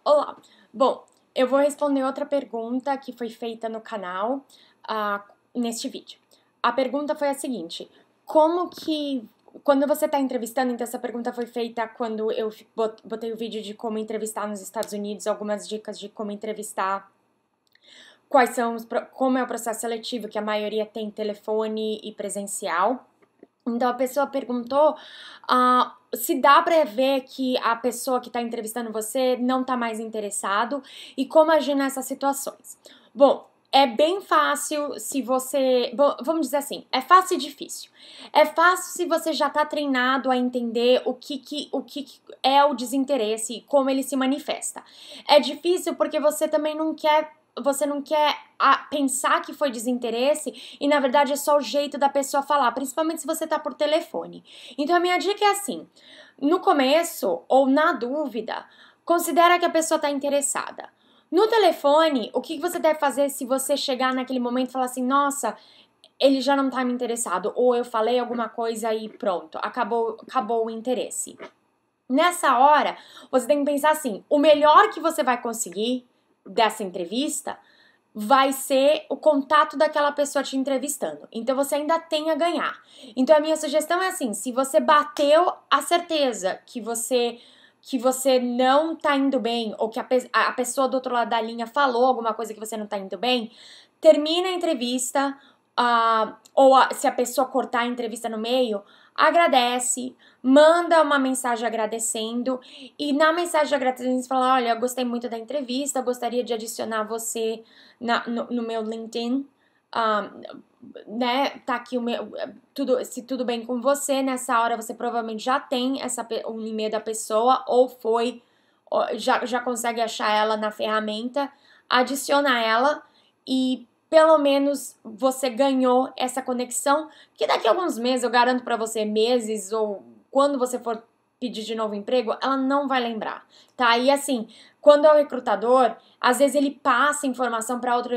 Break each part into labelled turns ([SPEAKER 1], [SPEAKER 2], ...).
[SPEAKER 1] Olá! Bom, eu vou responder outra pergunta que foi feita no canal neste vídeo. A pergunta foi a seguinte: como que, quando você está entrevistando, então essa pergunta foi feita quando eu botei o vídeo de como entrevistar nos Estados Unidos, algumas dicas de como entrevistar, como é o processo seletivo, que a maioria tem telefone e presencial. Então a pessoa perguntou se dá pra ver que a pessoa que tá entrevistando você não tá mais interessado e como agir nessas situações. Bom, é bem fácil se você... Bom, vamos dizer assim, é fácil e difícil. É fácil se você já tá treinado a entender o que é o desinteresse e como ele se manifesta. É difícil porque você também não quer pensar que foi desinteresse e na verdade é só o jeito da pessoa falar, principalmente se você tá por telefone. Então a minha dica é assim, no começo ou na dúvida, considera que a pessoa tá interessada. No telefone, o que você deve fazer se você chegar naquele momento e falar assim, nossa, ele já não tá me interessado, ou eu falei alguma coisa e pronto, acabou o interesse. Nessa hora, você tem que pensar assim, o melhor que você vai conseguir dessa entrevista vai ser o contato daquela pessoa te entrevistando. Então você ainda tem a ganhar. Então a minha sugestão é assim, se você bateu a certeza que você não tá indo bem, ou que a pessoa do outro lado da linha falou alguma coisa que você não tá indo bem, termina a entrevista, se a pessoa cortar a entrevista no meio, agradece, manda uma mensagem agradecendo e na mensagem agradecendo você fala, olha, eu gostei muito da entrevista, gostaria de adicionar você no meu LinkedIn, né, tá aqui se tudo bem com você, nessa hora você provavelmente já tem o e-mail da pessoa ou já consegue achar ela na ferramenta, adiciona ela e pelo menos você ganhou essa conexão, que daqui a alguns meses, eu garanto pra você, meses ou quando você for pedir de novo emprego, ela não vai lembrar, tá? E assim, quando é o recrutador, às vezes ele passa informação para outro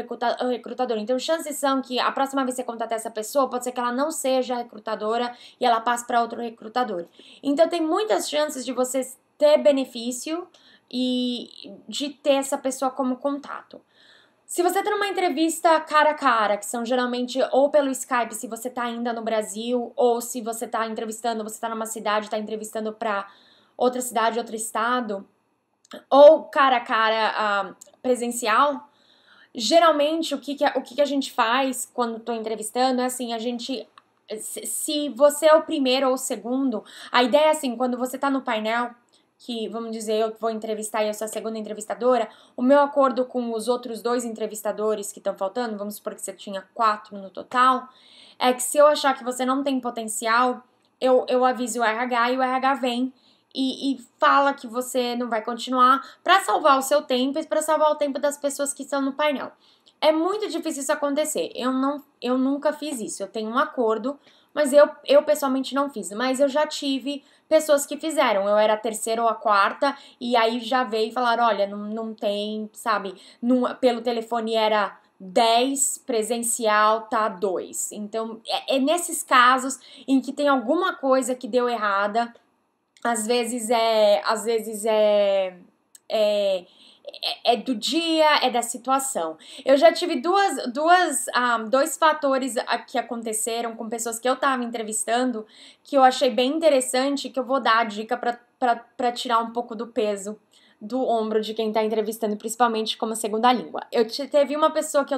[SPEAKER 1] recrutador. Então, chances são que a próxima vez que você contatar essa pessoa, pode ser que ela não seja recrutadora e ela passe para outro recrutador. Então, tem muitas chances de você ter benefício e de ter essa pessoa como contato. Se você tá numa entrevista cara a cara, que são geralmente ou pelo Skype, se você tá ainda no Brasil, ou se você tá entrevistando, você tá numa cidade, tá entrevistando pra outra cidade, outro estado, ou cara a cara presencial, geralmente o que a gente faz quando tô entrevistando é assim, se você é o primeiro ou o segundo, a ideia é assim, quando você tá no painel, que, vamos dizer, eu vou entrevistar e eu sou a segunda entrevistadora, o meu acordo com os outros dois entrevistadores que estão faltando, vamos supor que você tinha 4 no total, é que se eu achar que você não tem potencial, eu aviso o RH e o RH vem e fala que você não vai continuar para salvar o seu tempo e para salvar o tempo das pessoas que estão no painel. É muito difícil isso acontecer. Eu nunca fiz isso. Eu tenho um acordo, mas eu pessoalmente não fiz. Mas eu já tive pessoas que fizeram. Eu era a terceira ou a quarta, e aí já veio e falaram: olha, não tem, sabe? Pelo telefone era 10, presencial tá 2. Então, é nesses casos em que tem alguma coisa que deu errada. Às vezes é do dia, é da situação. Eu já tive dois fatores que aconteceram com pessoas que eu tava entrevistando que eu achei bem interessante, que eu vou dar a dica pra tirar um pouco do peso do ombro de quem tá entrevistando, principalmente como segunda língua. Teve uma pessoa que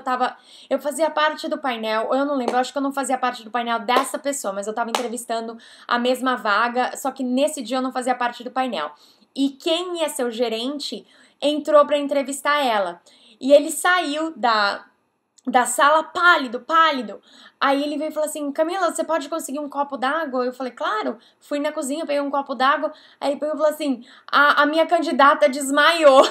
[SPEAKER 1] eu fazia parte do painel, ou eu não lembro, eu acho que eu não fazia parte do painel dessa pessoa, mas eu tava entrevistando a mesma vaga, só que nesse dia eu não fazia parte do painel. E quem ia ser o gerente entrou pra entrevistar ela. E ele saiu da sala pálido. Aí ele veio e falou assim, Camila, você pode conseguir um copo d'água? Eu falei, claro. Fui na cozinha, peguei um copo d'água. Aí ele falou assim, a minha candidata desmaiou.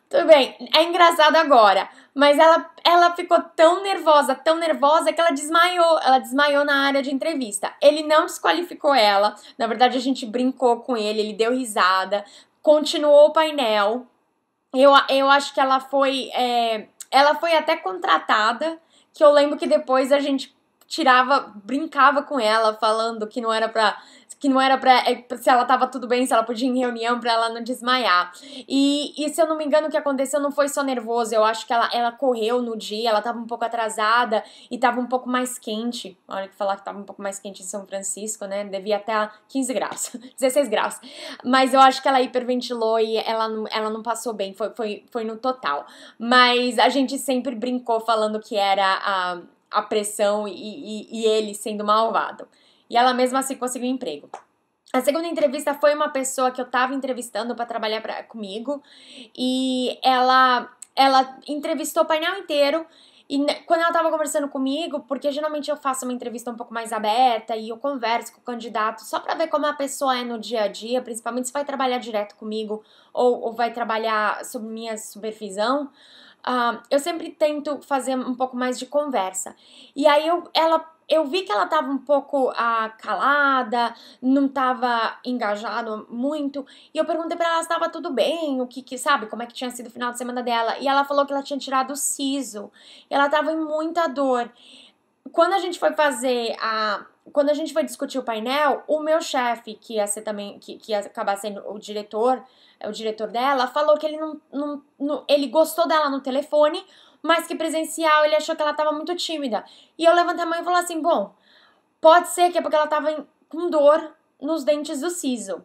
[SPEAKER 1] Tudo bem, é engraçado agora. Mas ela ficou tão nervosa que ela desmaiou. Ela desmaiou na área de entrevista. Ele não desqualificou ela. Na verdade, a gente brincou com ele deu risada. Continuou o painel. Eu acho que ela foi até contratada, que eu lembro que depois a gente brincava com ela, falando que não era pra... que não era se ela tava tudo bem, se ela podia ir em reunião pra ela não desmaiar. E se eu não me engano, o que aconteceu não foi só nervoso, eu acho que ela correu no dia, ela tava um pouco atrasada e tava um pouco mais quente. Olha que falar que tava um pouco mais quente em São Francisco, né? Devia até 15 graus, 16 graus. Mas eu acho que ela hiperventilou e ela não passou bem, foi no total. Mas a gente sempre brincou falando que era a pressão e ele sendo malvado. E ela mesma assim conseguiu um emprego. A segunda entrevista foi uma pessoa que eu tava entrevistando pra trabalhar comigo. E ela entrevistou o painel inteiro. E quando ela tava conversando comigo, porque geralmente eu faço uma entrevista um pouco mais aberta e eu converso com o candidato só pra ver como a pessoa é no dia a dia, principalmente se vai trabalhar direto comigo ou vai trabalhar sob minha supervisão. Eu sempre tento fazer um pouco mais de conversa. E aí eu vi que ela tava um pouco calada, não tava engajada muito, e eu perguntei pra ela se tava tudo bem, o que sabe, como é que tinha sido o final de semana dela, e ela falou que ela tinha tirado o siso, e ela tava em muita dor. Quando a gente foi quando a gente foi discutir o painel, o meu chefe, que ia ser também, que ia acabar sendo o diretor dela, falou que ele ele gostou dela no telefone, mas que presencial ele achou que ela tava muito tímida. E eu levantei a mão e falei assim, bom, pode ser que é porque ela tava com dor nos dentes do siso.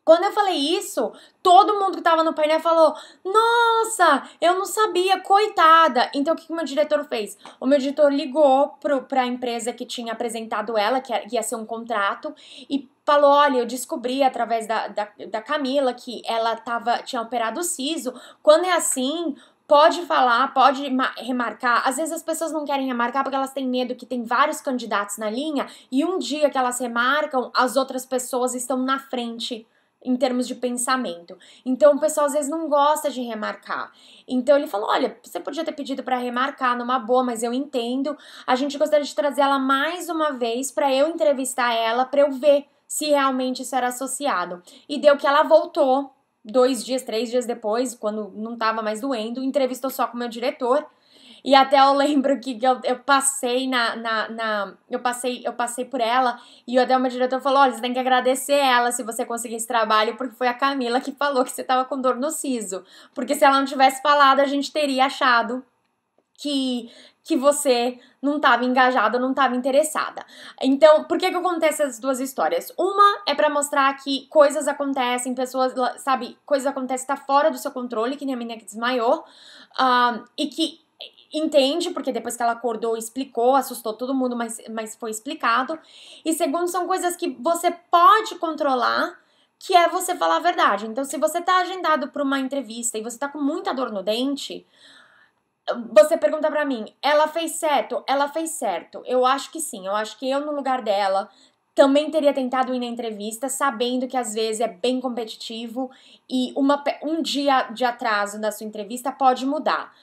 [SPEAKER 1] Quando eu falei isso, todo mundo que tava no painel falou, nossa, eu não sabia, coitada. Então, o que o meu diretor fez? O meu diretor ligou pra empresa que tinha apresentado ela, que ia ser um contrato, e falou, olha, eu descobri através da Camila que ela tinha operado o siso. Quando é assim, pode falar, pode remarcar. Às vezes as pessoas não querem remarcar porque elas têm medo que tem vários candidatos na linha e um dia que elas remarcam, as outras pessoas estão na frente em termos de pensamento. Então, o pessoal às vezes não gosta de remarcar. Então, ele falou, olha, você podia ter pedido para remarcar numa boa, mas eu entendo. A gente gostaria de trazer ela mais uma vez para eu entrevistar ela, para eu ver se realmente isso era associado. E deu que ela voltou 2 dias, 3 dias depois, quando não tava mais doendo, entrevistou só com o meu diretor. E até eu lembro que eu passei eu passei por ela e até o meu diretor falou, olha, você tem que agradecer ela se você conseguir esse trabalho, porque foi a Camila que falou que você tava com dor no siso. Porque se ela não tivesse falado, a gente teria achado que você não estava engajada, não estava interessada. Então, por que eu contei essas duas histórias? Uma é pra mostrar que coisas acontecem, pessoas, sabe, coisas acontecem, tá fora do seu controle, que nem a menina que desmaiou, e que entende, porque depois que ela acordou, explicou, assustou todo mundo, mas foi explicado. E segundo, são coisas que você pode controlar, que é você falar a verdade. Então, se você tá agendado pra uma entrevista e você tá com muita dor no dente, você pergunta pra mim, ela fez certo? Ela fez certo. Eu acho que sim. Eu acho que eu, no lugar dela, também teria tentado ir na entrevista, sabendo que às vezes é bem competitivo e um dia de atraso na sua entrevista pode mudar.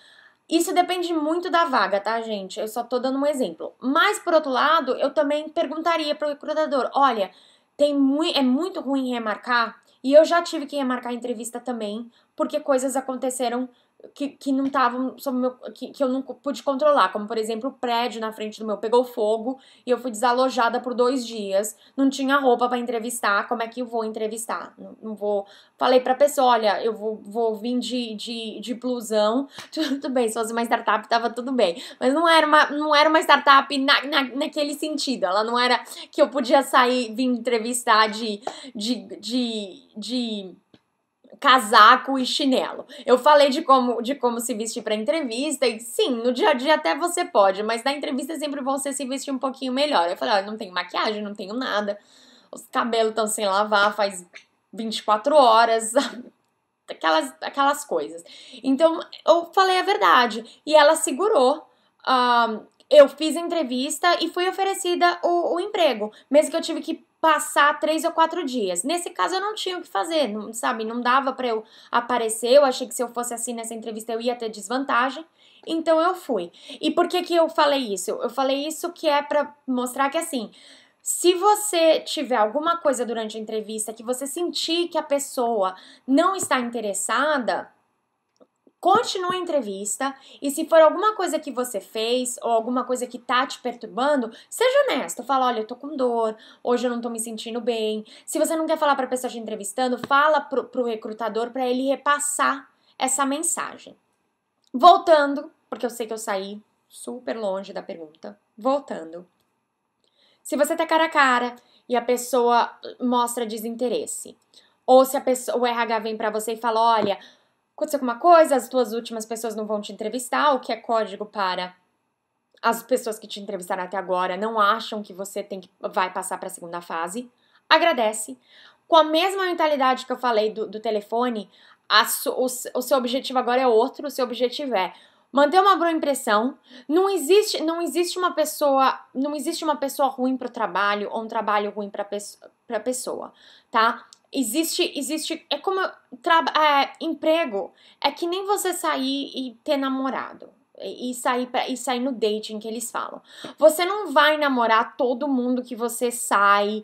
[SPEAKER 1] Isso depende muito da vaga, tá, gente? Eu só tô dando um exemplo. Mas, por outro lado, eu também perguntaria pro recrutador, olha, é muito ruim remarcar, e eu já tive que remarcar a entrevista também, porque coisas aconteceram que não estavam sob meu, que eu não pude controlar, como por exemplo o prédio na frente do meu pegou fogo e eu fui desalojada por 2 dias, não tinha roupa pra entrevistar, como é que eu vou entrevistar? Não vou, falei pra pessoa, olha, eu vou vir de blusão, tudo bem, se fosse uma startup tava tudo bem, mas não era uma startup naquele sentido, ela não era que eu podia sair, vir entrevistar de casaco e chinelo. Eu falei de como se vestir pra entrevista e sim, no dia a dia até você pode, mas na entrevista é sempre você se vestir um pouquinho melhor. Eu falei, olha, não tenho maquiagem, não tenho nada, os cabelos estão sem lavar faz 24 horas, aquelas coisas. Então, eu falei a verdade e ela segurou. Eu fiz a entrevista e fui oferecida o emprego, mesmo que eu tive que passar 3 ou 4 dias. Nesse caso, eu não tinha o que fazer, não, sabe? Não dava pra eu aparecer. Eu achei que se eu fosse assim nessa entrevista, eu ia ter desvantagem. Então, eu fui. E por que eu falei isso? Eu falei isso que é pra mostrar que, assim, se você tiver alguma coisa durante a entrevista que você sentir que a pessoa não está interessada, continua a entrevista e se for alguma coisa que você fez ou alguma coisa que tá te perturbando, seja honesto. Fala, olha, eu tô com dor, hoje eu não tô me sentindo bem. Se você não quer falar pra pessoa te entrevistando, fala pro recrutador pra ele repassar essa mensagem. Voltando, porque eu sei que eu saí super longe da pergunta. Voltando. Se você tá cara a cara e a pessoa mostra desinteresse, ou se o RH vem pra você e fala, olha, aconteceu alguma coisa, as tuas últimas pessoas não vão te entrevistar, o que é código para as pessoas que te entrevistaram até agora não acham que você vai passar para a segunda fase, agradece. Com a mesma mentalidade que eu falei do telefone, o seu objetivo agora é outro, o seu objetivo é manter uma boa impressão. Não existe uma pessoa ruim para o trabalho ou um trabalho ruim para a pessoa, tá? Existe, é como emprego, é que nem você sair e ter namorado e sair no dating que eles falam. Você não vai namorar todo mundo que você sai,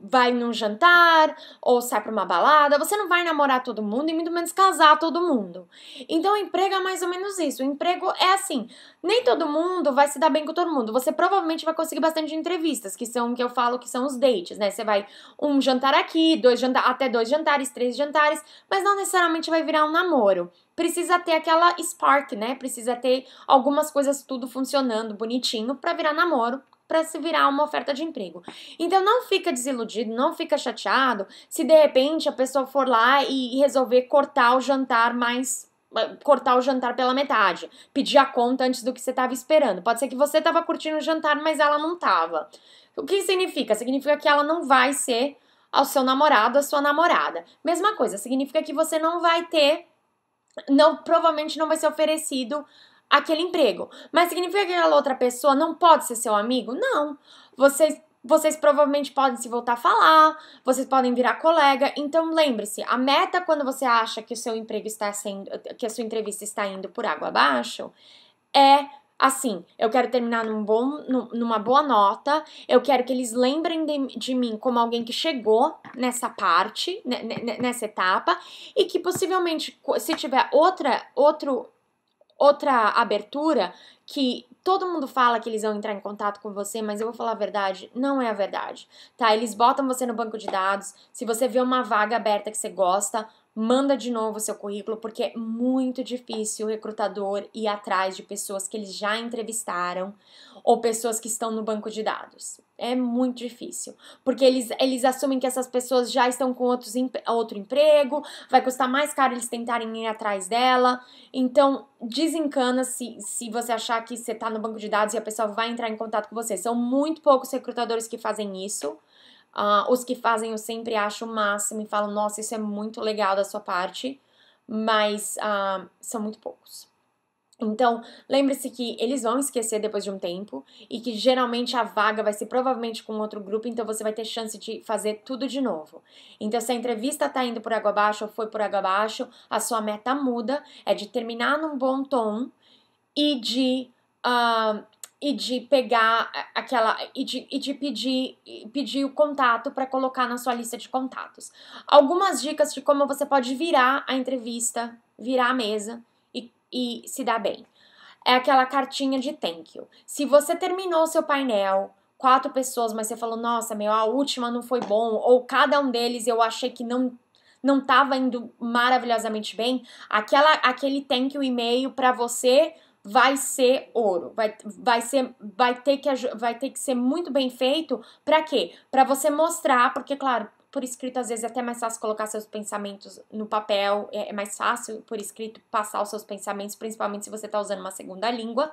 [SPEAKER 1] vai num jantar ou sai pra uma balada. Você não vai namorar todo mundo e muito menos casar todo mundo. Então o emprego é mais ou menos isso. O emprego é assim, nem todo mundo vai se dar bem com todo mundo. Você provavelmente vai conseguir bastante entrevistas, que são o que eu falo que são os dates, né? Você vai um jantar aqui, até 2 jantares, 3 jantares, mas não necessariamente vai virar um namoro. Precisa ter aquela spark, né? Precisa ter algumas coisas tudo funcionando bonitinho pra virar namoro, pra se virar uma oferta de emprego. Então não fica desiludido, não fica chateado se de repente a pessoa for lá e resolver cortar o jantar pela metade, pedir a conta antes do que você estava esperando. Pode ser que você estava curtindo o jantar, mas ela não estava. O que significa? Significa que ela não vai ser ao seu namorado, a sua namorada. Mesma coisa, significa que você não vai ter, provavelmente não vai ser oferecido aquele emprego. Mas significa que aquela outra pessoa não pode ser seu amigo? Não. Vocês provavelmente podem se voltar a falar, vocês podem virar colega. Então lembre-se, a meta quando você acha que o seu emprego que a sua entrevista está indo por água abaixo, é assim, eu quero terminar numa boa nota, eu quero que eles lembrem de mim como alguém que chegou nessa parte, nessa etapa, e que possivelmente, se tiver outra abertura, que todo mundo fala que eles vão entrar em contato com você, mas eu vou falar a verdade, não é a verdade, tá? Eles botam você no banco de dados, se você vê uma vaga aberta que você gosta, manda de novo o seu currículo, porque é muito difícil o recrutador ir atrás de pessoas que eles já entrevistaram ou pessoas que estão no banco de dados. É muito difícil, porque eles assumem que essas pessoas já estão com outro emprego, vai custar mais caro eles tentarem ir atrás dela. Então, desencana se você achar que você tá no banco de dados e a pessoa vai entrar em contato com você. São muito poucos recrutadores que fazem isso. Os que fazem eu sempre acho o máximo e falo, nossa, isso é muito legal da sua parte, mas são muito poucos. Então, lembre-se que eles vão esquecer depois de um tempo e que geralmente a vaga vai ser provavelmente com outro grupo, então você vai ter chance de fazer tudo de novo. Então, se a entrevista tá indo por água abaixo ou foi por água abaixo, a sua meta muda, é de terminar num bom tom e de pegar e de pedir o contato para colocar na sua lista de contatos. Algumas dicas de como você pode virar a entrevista, virar a mesa e se dar bem. É aquela cartinha de thank you. Se você terminou o seu painel, 4 pessoas, mas você falou, nossa, a última não foi bom, ou cada um deles eu achei que não estava indo maravilhosamente bem, aquele thank you e-mail para você vai ser ouro, vai ter que ser muito bem feito. Para quê? Para você mostrar, porque claro, por escrito às vezes é até mais fácil colocar seus pensamentos no papel, é mais fácil por escrito passar os seus pensamentos, principalmente se você está usando uma segunda língua.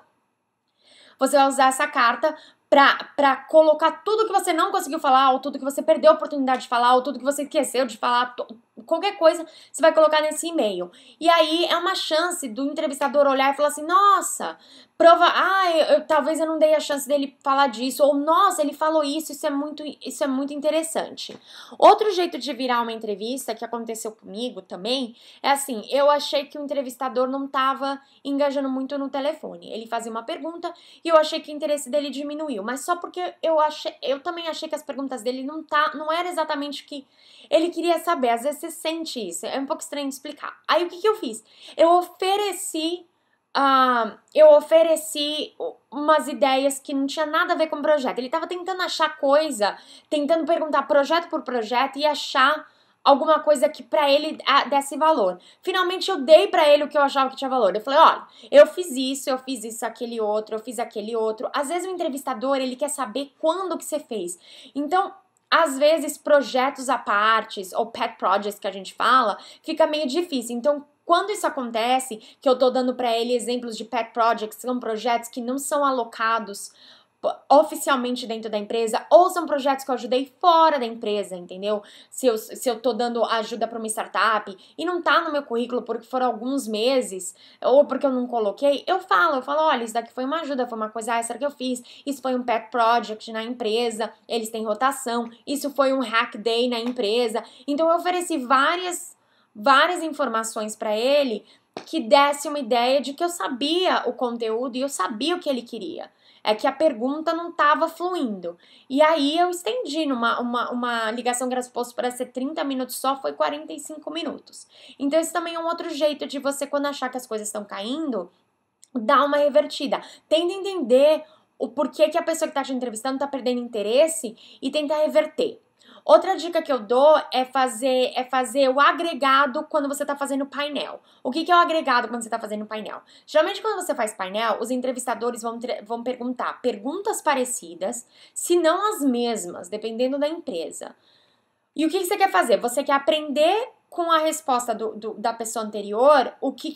[SPEAKER 1] Você vai usar essa carta pra colocar tudo que você não conseguiu falar, ou tudo que você perdeu a oportunidade de falar, ou tudo que você esqueceu de falar, qualquer coisa, você vai colocar nesse e-mail. E aí é uma chance do entrevistador olhar e falar assim, nossa, talvez eu não dei a chance dele falar disso, ou nossa, ele falou isso é muito interessante. Outro jeito de virar uma entrevista, que aconteceu comigo também, é assim, eu achei que o entrevistador não estava engajando muito no telefone. Ele fazia uma pergunta e eu achei que o interesse dele diminuiu, mas só porque eu também achei que as perguntas dele não era exatamente o que ele queria saber. Às vezes sente isso. É um pouco estranho de explicar. Aí o que eu fiz? Eu ofereci umas ideias que não tinha nada a ver com o projeto. Ele tava tentando achar coisa, tentando perguntar projeto por projeto e achar alguma coisa que pra ele desse valor. Finalmente eu dei pra ele o que eu achava que tinha valor. Eu falei, olha, eu fiz isso, aquele outro, eu fiz aquele outro. Às vezes o entrevistador, ele quer saber quando que você fez. Então, às vezes, projetos à parte, ou pet projects que a gente fala, fica meio difícil. Então, quando isso acontece, que eu tô dando pra ele exemplos de pet projects, são projetos que não são alocados oficialmente dentro da empresa, ou são projetos que eu ajudei fora da empresa, entendeu? Se eu tô dando ajuda para uma startup e não tá no meu currículo porque foram alguns meses, ou porque eu não coloquei, eu falo, olha, isso daqui foi uma ajuda, foi uma coisa extra que eu fiz, isso foi um pet project na empresa, eles têm rotação, isso foi um hack day na empresa. Então eu ofereci várias informações para ele que desse uma ideia de que eu sabia o conteúdo e eu sabia o que ele queria. É que a pergunta não estava fluindo. E aí eu estendi uma ligação que era suposto para ser 30 minutos só, foi 45 minutos. Então esse também é um outro jeito de você, quando achar que as coisas estão caindo, dar uma revertida. Tenta entender o porquê que a pessoa que está te entrevistando está perdendo interesse e tenta reverter. Outra dica que eu dou é fazer o agregado quando você está fazendo painel. O que é o agregado quando você está fazendo painel? Geralmente, quando você faz painel, os entrevistadores vão perguntar perguntas parecidas, se não as mesmas, dependendo da empresa. E o que você quer fazer? Você quer aprender com a resposta da pessoa anterior o que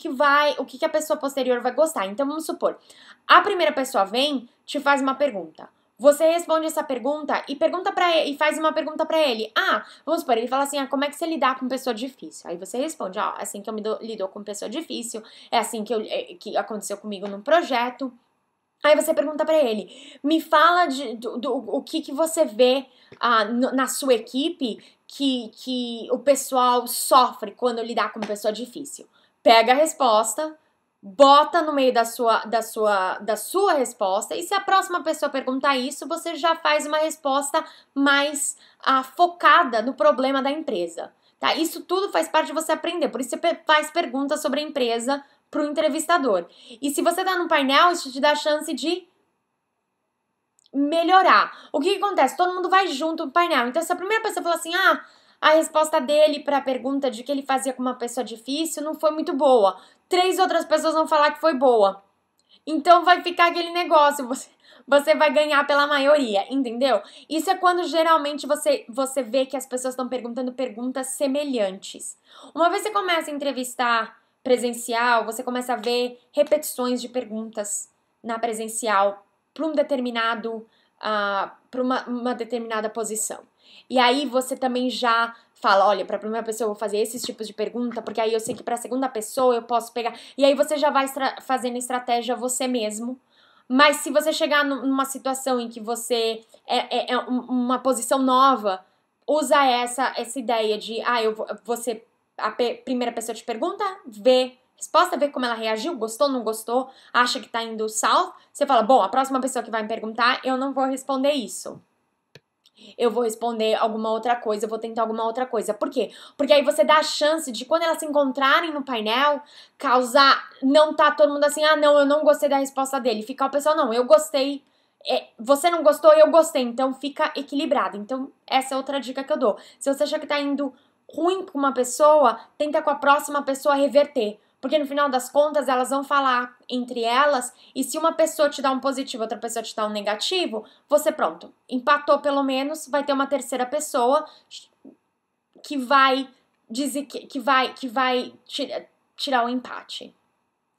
[SPEAKER 1] a pessoa posterior vai gostar. Então, vamos supor, a primeira pessoa vem, te faz uma pergunta. Você responde essa pergunta e faz uma pergunta pra ele. Vamos supor, ele fala assim, como é que você lidar com pessoa difícil? Aí você responde, assim que eu lido com pessoa difícil, é assim que aconteceu comigo num projeto. Aí você pergunta pra ele, me fala o que você vê na sua equipe que o pessoal sofre quando lidar com pessoa difícil. Pega a resposta, bota no meio da sua resposta, e se a próxima pessoa perguntar isso, você já faz uma resposta mais focada no problema da empresa, tá? Isso tudo faz parte de você aprender, por isso você faz perguntas sobre a empresa pro entrevistador. E se você tá no painel, isso te dá a chance de melhorar. O que acontece? Todo mundo vai junto no painel. Então, se a primeira pessoa falar assim, a resposta dele para a pergunta de que ele fazia com uma pessoa difícil não foi muito boa, 3 outras pessoas vão falar que foi boa. Então, vai ficar aquele negócio, você vai ganhar pela maioria, entendeu? Isso é quando geralmente você vê que as pessoas estão perguntando perguntas semelhantes. Uma vez você começa a entrevistar presencial, você começa a ver repetições de perguntas na presencial para uma determinada posição. E aí você também já fala, olha, para a primeira pessoa eu vou fazer esses tipos de pergunta, porque aí eu sei que para a segunda pessoa eu posso pegar. E aí você já vai fazendo estratégia você mesmo. Mas se você chegar numa situação em que você é uma posição nova, usa essa ideia de, a primeira pessoa te pergunta, vê resposta, vê como ela reagiu, gostou, não gostou, acha que tá indo south, você fala, bom, a próxima pessoa que vai me perguntar, eu não vou responder isso. Eu vou responder alguma outra coisa, eu vou tentar alguma outra coisa. Por quê? Porque aí você dá a chance de, quando elas se encontrarem no painel, não tá todo mundo assim, não, eu não gostei da resposta dele. Ficar o pessoal, não, eu gostei, você não gostou, eu gostei. Então, fica equilibrado. Então, essa é outra dica que eu dou. Se você achar que tá indo ruim com uma pessoa, tenta com a próxima pessoa reverter. Porque no final das contas, elas vão falar entre elas, e se uma pessoa te dá um positivo, outra pessoa te dá um negativo, você, pronto, empatou pelo menos, vai ter uma terceira pessoa que vai dizer que vai tirar o empate.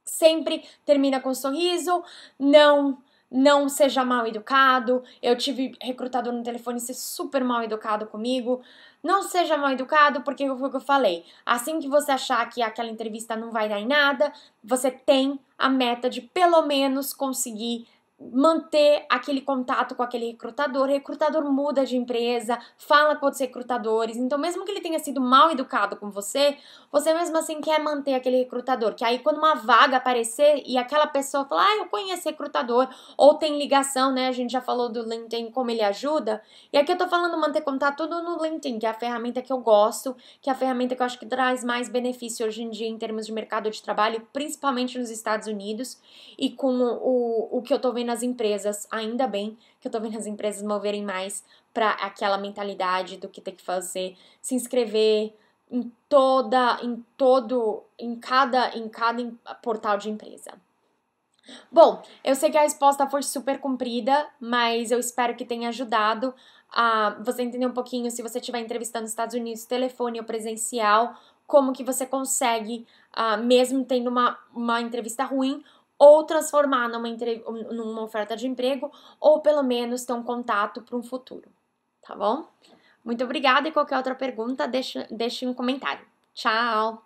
[SPEAKER 1] Sempre termina com um sorriso, não seja mal educado. Eu tive recrutador no telefone ser super mal educado comigo. Não seja mal educado, porque foi o que eu falei. Assim que você achar que aquela entrevista não vai dar em nada, você tem a meta de pelo menos conseguir manter aquele contato com aquele recrutador. O recrutador muda de empresa, fala com outros recrutadores, então mesmo que ele tenha sido mal educado com você, você mesmo assim quer manter aquele recrutador, que aí quando uma vaga aparecer e aquela pessoa falar, eu conheço recrutador, ou tem ligação, né, a gente já falou do LinkedIn, como ele ajuda, e aqui eu tô falando manter contato tudo no LinkedIn, que é a ferramenta que eu gosto, que é a ferramenta que eu acho que traz mais benefício hoje em dia em termos de mercado de trabalho, principalmente nos Estados Unidos, e com o que eu tô vendo as empresas, ainda bem que eu tô vendo as empresas moverem mais para aquela mentalidade do que tem que fazer, se inscrever em cada portal de empresa. Bom, eu sei que a resposta foi super comprida, mas eu espero que tenha ajudado a você entender um pouquinho, se você estiver entrevistando nos Estados Unidos, telefone ou presencial, como que você consegue, mesmo tendo uma entrevista ruim, ou transformar numa oferta de emprego, ou pelo menos ter um contato para um futuro, tá bom? Muito obrigada e qualquer outra pergunta, deixe um comentário. Tchau!